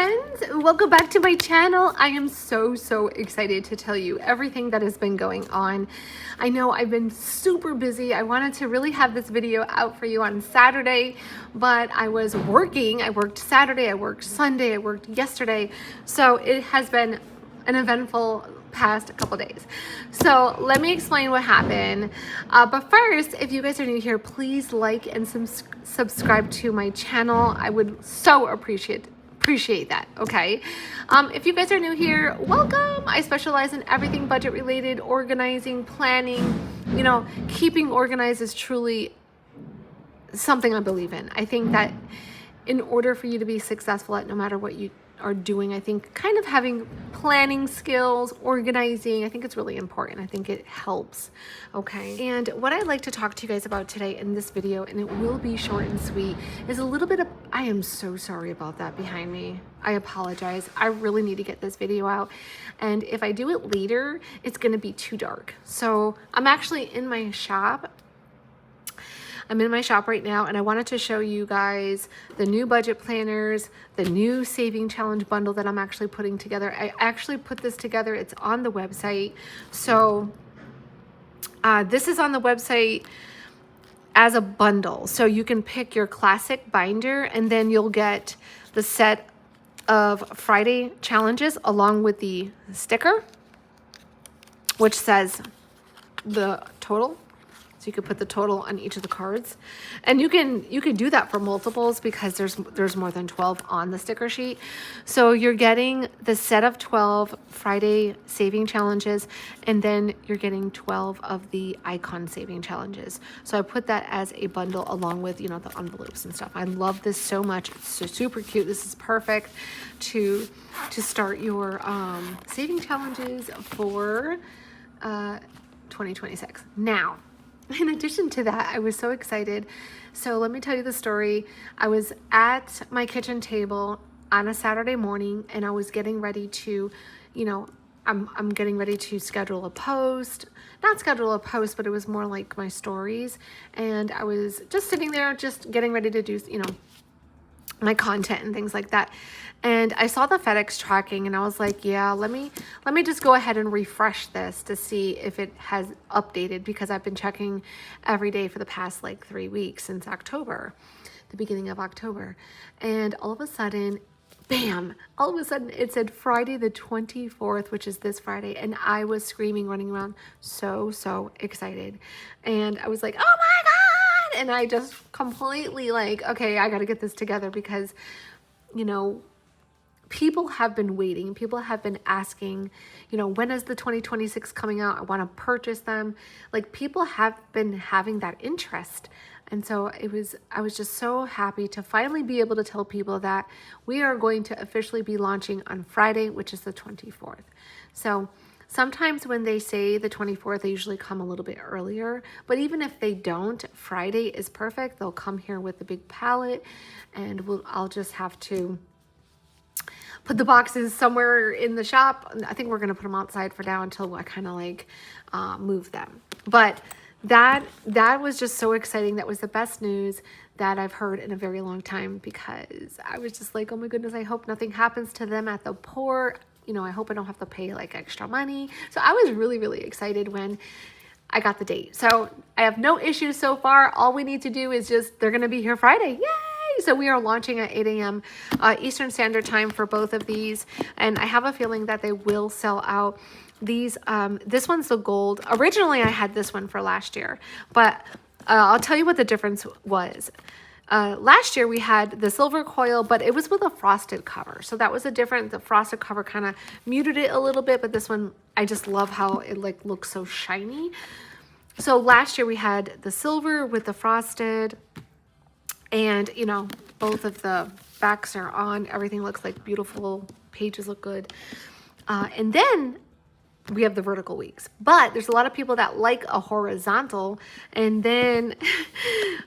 friends, welcome back to my channel. I am so excited to tell you everything that has been going on. I know I've been super busy. I wanted to really have this video out for you on Saturday, but I was working. I worked Saturday, I worked Sunday, I worked yesterday. So it has been an eventful past couple days. So let me explain what happened. But first, if you guys are new here, please like and subscribe to my channel. I would so appreciate that. Okay. If you guys are new here, welcome. I specialize in everything budget related, organizing, planning. You know, keeping organized is truly something I believe in. I think that in order for you to be successful at no matter what you are doing, I think kind of having planning skills, organizing, I think it's really important. I think it helps. Okay. And what I'd like to talk to you guys about today in this video, and it will be short and sweet, is a little bit of, I am so sorry about that behind me. I apologize. I really need to get this video out. And if I do it later, it's going to be too dark. So I'm actually in my shop. I'm in my shop right now, and I wanted to show you guys the new budget planners, the new saving challenge bundle that I'm actually putting together. I actually put this together. It's on the website. So this is on the website as a bundle. So you can pick your classic binder, and then you'll get the set of Friday challenges along with the sticker, which says the total. You could put the total on each of the cards, and you can do that for multiples because there's more than 12 on the sticker sheet. So you're getting the set of 12 Friday saving challenges, and then you're getting 12 of the icon saving challenges. So I put that as a bundle along with, you know, the envelopes and stuff. I love this so much. It's so super cute. This is perfect to start your saving challenges for 2026. Now, in addition to that, I was so excited. So let me tell you the story. I was at my kitchen table on a Saturday morning, and I was getting ready to, you know, I'm getting ready to schedule a post. Not schedule a post, but it was more like my stories. And I was just sitting there, just getting ready to do, you know, my content and things like that. And I saw the FedEx tracking, and I was like, yeah, let me just go ahead and refresh this to see if it has updated, because I've been checking every day for the past like 3 weeks since October, the beginning of October. And all of a sudden, bam, all of a sudden it said Friday the 24th, which is this Friday. And I was screaming, running around, so excited. And I was like, oh my God. And I just completely like, okay, I got to get this together, because, you know, people have been waiting. People have been asking, you know, when is the 2026 coming out? I want to purchase them. Like, people have been having that interest. And so I was just so happy to finally be able to tell people that we are going to officially be launching on Friday, which is the 24th. So sometimes when they say the 24th, they usually come a little bit earlier. But even if they don't, Friday is perfect. They'll come here with the big pallet, and I'll just have to put the boxes somewhere in the shop. I think we're going to put them outside for now until I kind of like move them. But that was just so exciting. That was the best news that I've heard in a very long time, because I was just like, oh my goodness, I hope nothing happens to them at the port. You know, I hope I don't have to pay like extra money. So I was really excited when I got the date. So I have no issues so far. All we need to do is they're going to be here Friday. Yay! So we are launching at 8 a.m. Eastern Standard Time for both of these. And I have a feeling that they will sell out. These, this one's the gold. Originally, I had this one for last year, but I'll tell you what the difference was. Last year we had the silver coil, but it was with a frosted cover. So that was the frosted cover kind of muted it a little bit, but this one, I just love how it like looks so shiny. So last year we had the silver with the frosted, and you know, both of the backs are on. Everything looks like beautiful. Pages look good. And then we have the vertical weeks, but there's a lot of people that like a horizontal. And then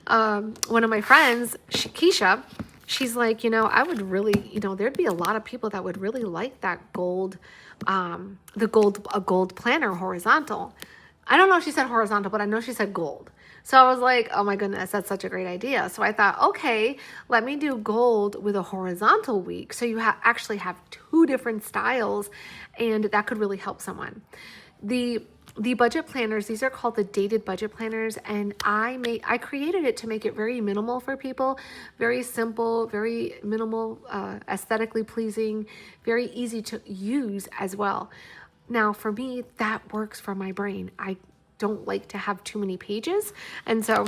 one of my friends, Keisha, she's like, you know, I would really, you know, there'd be a lot of people that would really like that gold, a gold planner horizontal. I don't know if she said horizontal, but I know she said gold. So I was like, oh my goodness, that's such a great idea. So I thought, okay, let me do gold with a horizontal week. So you actually have two different styles, and that could really help someone. The budget planners, these are called the dated budget planners, and I created it to make it very minimal for people, very simple, very minimal, aesthetically pleasing, very easy to use as well. Now for me, that works for my brain. I don't like to have too many pages, and so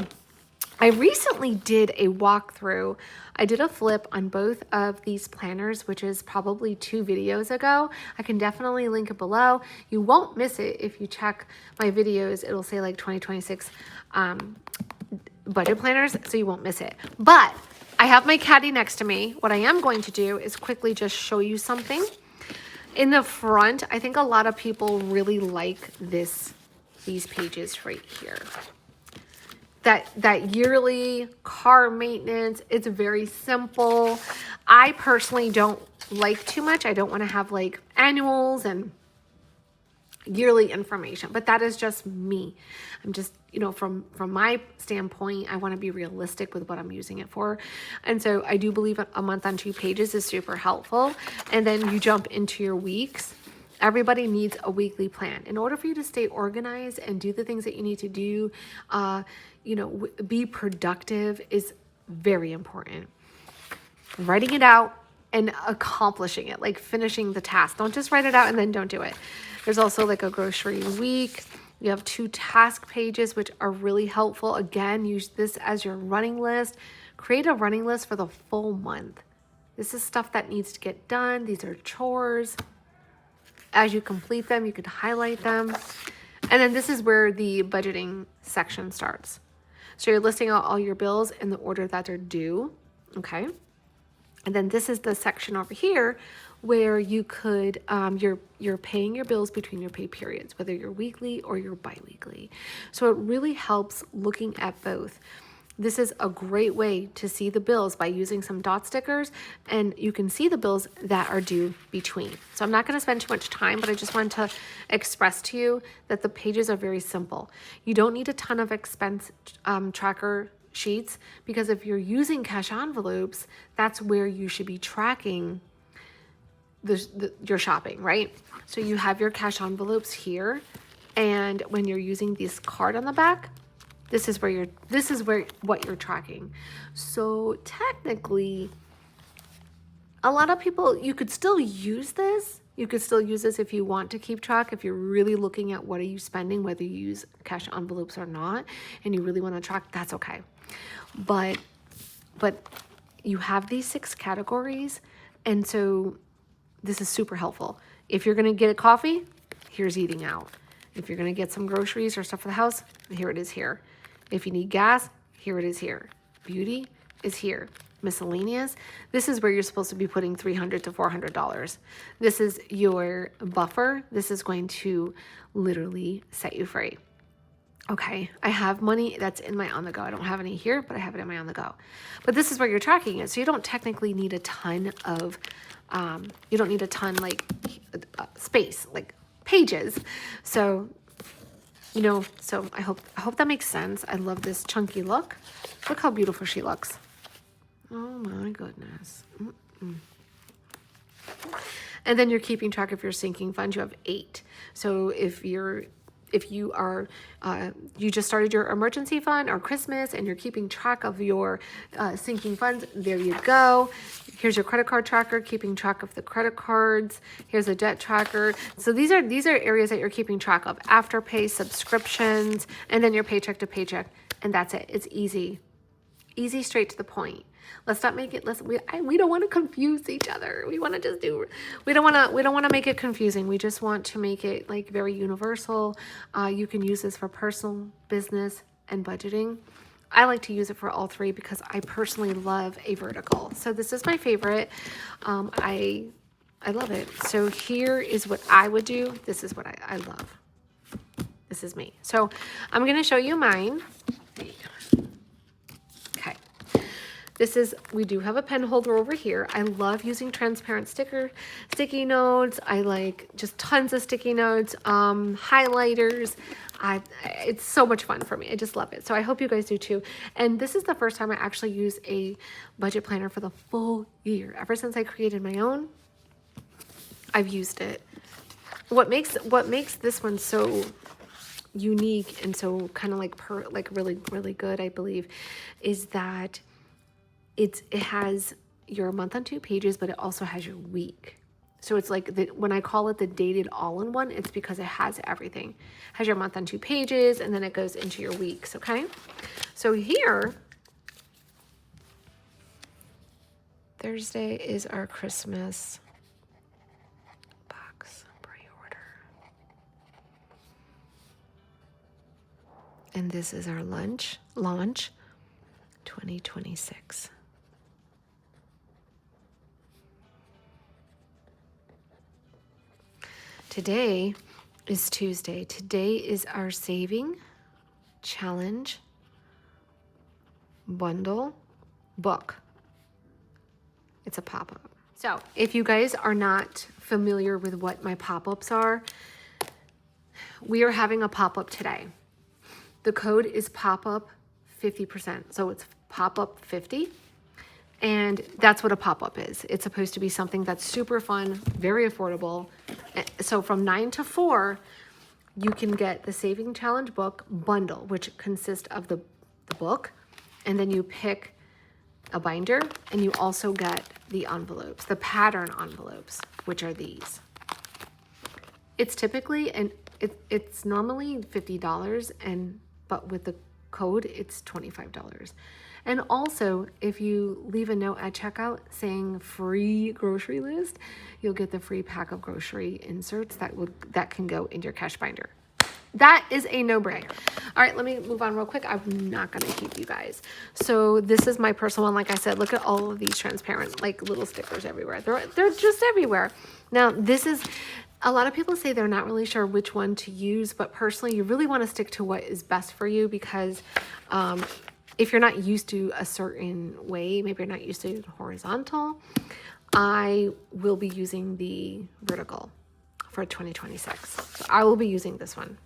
I recently did a walkthrough. I did a flip on both of these planners, which is probably 2 videos ago. I can definitely link it below. You won't miss it if you check my videos. It'll say like 2026 budget planners, so you won't miss it. But I have my caddy next to me. What I am going to do is quickly just show you something. In the front, I think a lot of people really like these pages right here. That yearly car maintenance, it's very simple. I personally don't like too much. I don't want to have like annuals and yearly information, but that is just me. I'm just, from my standpoint, I want to be realistic with what I'm using it for. And so I do believe a month on 2 pages is super helpful. And then you jump into your weeks. Everybody needs a weekly plan. In order for you to stay organized and do the things that you need to do, be productive is very important. Writing it out and accomplishing it, like finishing the task. Don't just write it out and then don't do it. There's also like a grocery week. You have 2 task pages, which are really helpful. Again, use this as your running list. Create a running list for the full month. This is stuff that needs to get done. These are chores. As you complete them, you could highlight them. And then this is where the budgeting section starts. So you're listing out all your bills in the order that they're due, okay? And then this is the section over here where you could, you're paying your bills between your pay periods, whether you're weekly or you're biweekly. So it really helps looking at both. This is a great way to see the bills by using some dot stickers, and you can see the bills that are due between. So I'm not going to spend too much time, but I just want to express to you that the pages are very simple. You don't need a ton of expense tracker sheets, because if you're using cash envelopes, that's where you should be tracking your shopping, right? So you have your cash envelopes here, and when you're using this card on the back, this is what you're tracking. So technically, a lot of people, you could still use this. You could still use this if you want to keep track, if you're really looking at what are you spending, whether you use cash envelopes or not, and you really want to track, that's okay. But you have these 6 categories, and so this is super helpful. If you're going to get a coffee, here's eating out. If you're going to get some groceries or stuff for the house, here it is here. If you need gas, here it is here. Beauty is here. Miscellaneous, this is where you're supposed to be putting $300 to $400. This is your buffer. This is going to literally set you free. Okay, I have money that's in my on the go. I don't have any here, but I have it in my on the go. But this is where you're tracking it. So you don't technically need a ton of, like space, like pages. So so I hope that makes sense. I love this chunky look. Look how beautiful she looks. Oh my goodness. And then you're keeping track of your sinking funds. You have 8. So if you just started your emergency fund or Christmas and you're keeping track of your sinking funds, there you go. Here's your credit card tracker, keeping track of the credit cards. Here's a debt tracker. So these are areas that you're keeping track of. Afterpay, subscriptions, and then your paycheck to paycheck. And that's it. It's easy. Easy, straight to the point. Let's not make it, we don't want to confuse each other. We want to just we don't want to make it confusing. We just want to make it like very universal. You can use this for personal, business, and budgeting. I like to use it for all 3 because I personally love a vertical. So this is my favorite. I love it. So here is what I would do. This is what I love. This is me. So I'm going to show you mine. Okay. we do have a pen holder over here. I love using transparent sticky notes. I like just tons of sticky notes, highlighters. It's so much fun for me. I just love it. So I hope you guys do too. And this is the first time I actually use a budget planner for the full year. Ever since I created my own, I've used it. What makes this one so unique and so kind of like really, really good, I believe, is that it has your month on 2 pages, but it also has your week. So it's like when I call it the dated all-in-one, it's because it has everything. It has your month on 2 pages, and then it goes into your weeks, okay? So here, Thursday is our Christmas box pre-order. And this is our launch 2026. Today is Tuesday. Today is our saving challenge bundle book. It's a pop-up. So if you guys are not familiar with what my pop-ups are, we are having a pop-up today. The code is pop-up 50%. So it's pop-up 50. And that's what a pop-up is. It's supposed to be something that's super fun, very affordable. So from 9 to 4, you can get the Saving Challenge book bundle, which consists of the book, and then you pick a binder, and you also get the envelopes, the pattern envelopes, which are these. It's typically, and it's normally $50, but with the code, it's $25. And also, if you leave a note at checkout saying free grocery list, you'll get the free pack of grocery inserts that can go in your cash binder. That is a no-brainer. All right, let me move on real quick. I'm not gonna keep you guys. So this is my personal one. Like I said, look at all of these transparent, like little stickers everywhere. They're just everywhere. Now, this is, a lot of people say they're not really sure which one to use, but personally, you really wanna stick to what is best for you because if you're not used to a certain way, maybe you're not used to horizontal, I will be using the vertical for 2026. So I will be using this one.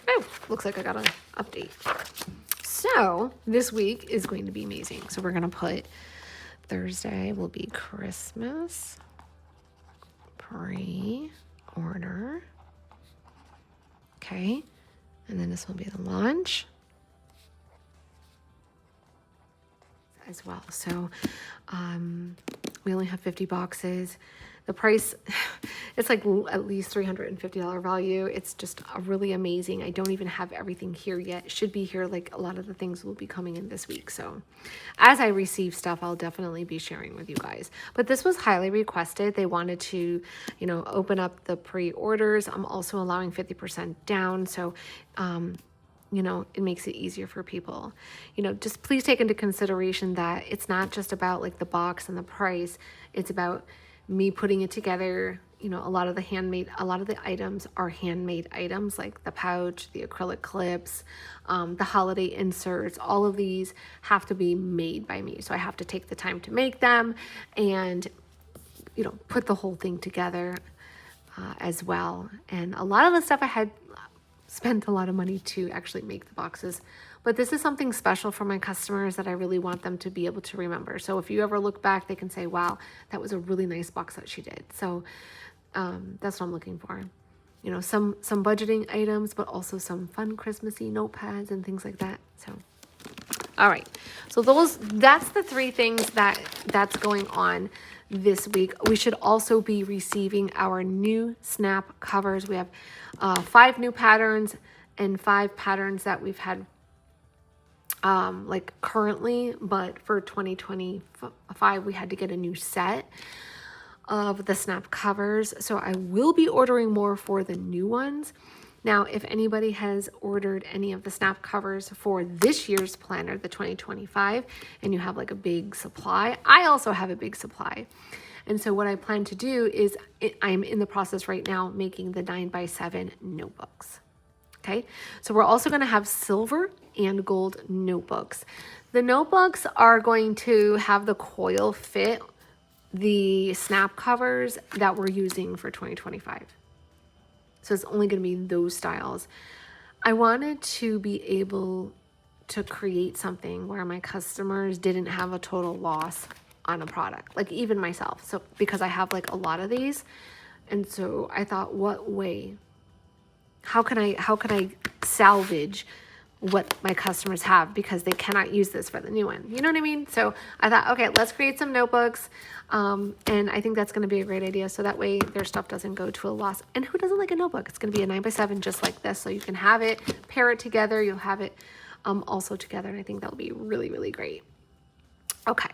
Oh, looks like I got an update. So this week is going to be amazing. So we're going to put Thursday will be Christmas pre-order. Okay. And then this will be the launch as well. So we only have 50 boxes. The price, it's like at least $350 value. It's just a really amazing. I don't even have everything here yet. It should be here. Like a lot of the things will be coming in this week. So as I receive stuff, I'll definitely be sharing with you guys. But this was highly requested. They wanted to, open up the pre-orders. I'm also allowing 50% down. So, it makes it easier for people. Just please take into consideration that it's not just about like the box and the price. It's about me putting it together. A lot of the items are handmade items, like the pouch, the acrylic clips, the holiday inserts. All of these have to be made by me. So I have to take the time to make them and, put the whole thing together as well. And a lot of the stuff I had spent a lot of money to actually make the boxes. But this is something special for my customers that I really want them to be able to remember. So if you ever look back, they can say, wow, that was a really nice box that she did. So that's what I'm looking for. Some budgeting items, but also some fun Christmassy notepads and things like that. So, all right. So that's the 3 things that's going on this week. We should also be receiving our new snap covers. We have 5 new patterns and 5 patterns that we've had currently, but for 2025 we had to get a new set of the snap covers. So I will be ordering more for the new ones. Now, if anybody has ordered any of the snap covers for this year's planner, the 2025, and you have like a big supply, I also have a big supply. And so what I plan to do is I'm in the process right now making the 9x7 notebooks. Okay, so we're also going to have silver and gold notebooks. The notebooks are going to have the coil fit the snap covers that we're using for 2025. So it's only going to be those styles. I wanted to be able to create something where my customers didn't have a total loss on a product, like even myself. So because I have like a lot of these, and so I thought, what way? How can I salvage what my customers have, because they cannot use this for the new one? You know what I mean? So I thought, okay, let's create some notebooks. And I think that's going to be a great idea. So that way their stuff doesn't go to a loss. And who doesn't like a notebook? It's going to be a 9x7 just like this. So you can have it, pair it together. You'll have it also together. And I think that'll be really, really great. Okay.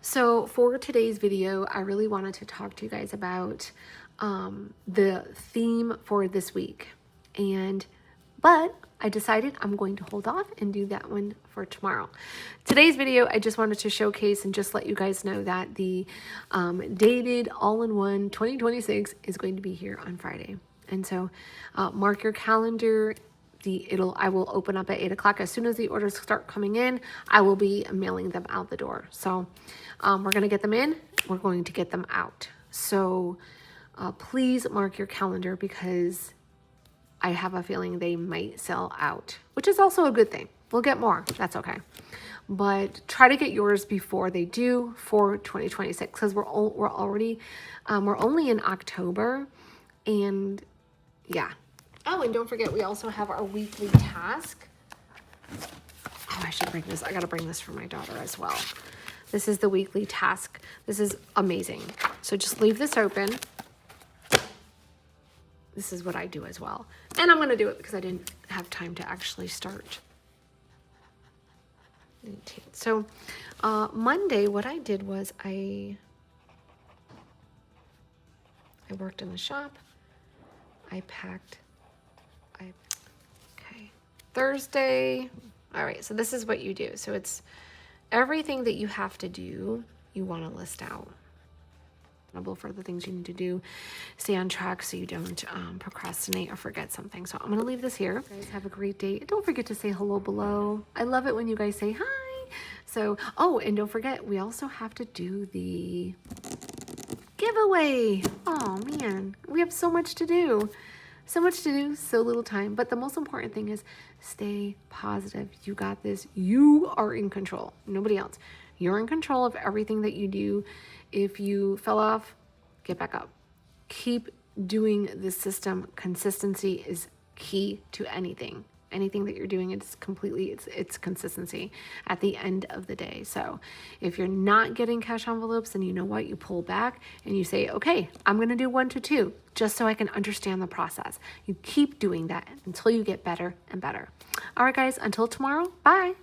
So for today's video, I really wanted to talk to you guys about the theme for this week. But I decided I'm going to hold off and do that one for tomorrow. Today's video, I just wanted to showcase and just let you guys know that the dated all-in-one 2026 is going to be here on Friday. And so mark your calendar. I will open up at 8 o'clock. As soon as the orders start coming in, I will be mailing them out the door. So we're going to get them in. We're going to get them out. So please mark your calendar, because I have a feeling they might sell out, which is also a good thing. We'll get more. That's okay. But try to get yours before they do for 2026, because we're only in October, and yeah. Oh, and don't forget, we also have our weekly task. Oh, I should bring this. I got to bring this for my daughter as well. This is the weekly task. This is amazing. So just leave this open. This is what I do as well. And I'm going to do it because I didn't have time to actually start. So Monday, what I did was I worked in the shop. I packed. Okay. Thursday. All right. So this is what you do. So it's everything that you have to do, you want to list out for the things you need to do. Stay on track so you don't procrastinate or forget something. So I'm going to leave this here. You guys have a great day. Don't forget to say hello below. I love it when you guys say hi. So, oh, and don't forget, we also have to do the giveaway. Oh man, we have so much to do. So much to do, so little time. But the most important thing is stay positive. You got this. You are in control. Nobody else. You're in control of everything that you do. If you fell off, get back up. Keep doing this system. Consistency is key to anything. Anything that you're doing, it's consistency at the end of the day. So if you're not getting cash envelopes, then you know what? You pull back and you say, okay, I'm going to do 1 to 2 just so I can understand the process. You keep doing that until you get better and better. All right, guys, until tomorrow, bye.